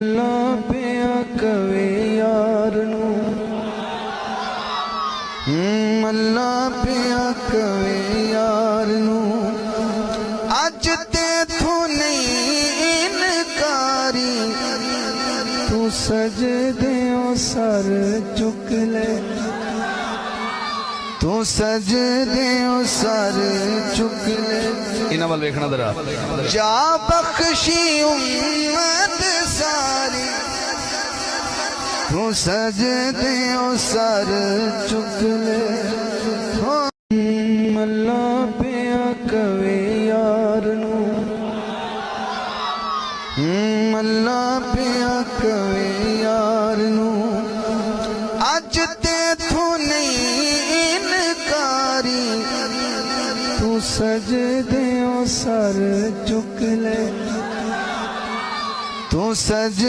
اللہ پیا کوے یار نو اللہ پیا کوے یار نو اج تے تو نہیں انکاری تو سجدیوں سر چک لے تو سجدیوں سر چک لے انہاں وال ویکھنا ذرا جا بخشی امت ساری تو سجدیوں سر چک لے اللہ پیا کوے یار نو اللہ پیا کوے یار نو اج تے تو نہیں انکاری تو سجدیوں سر چک لے تو سج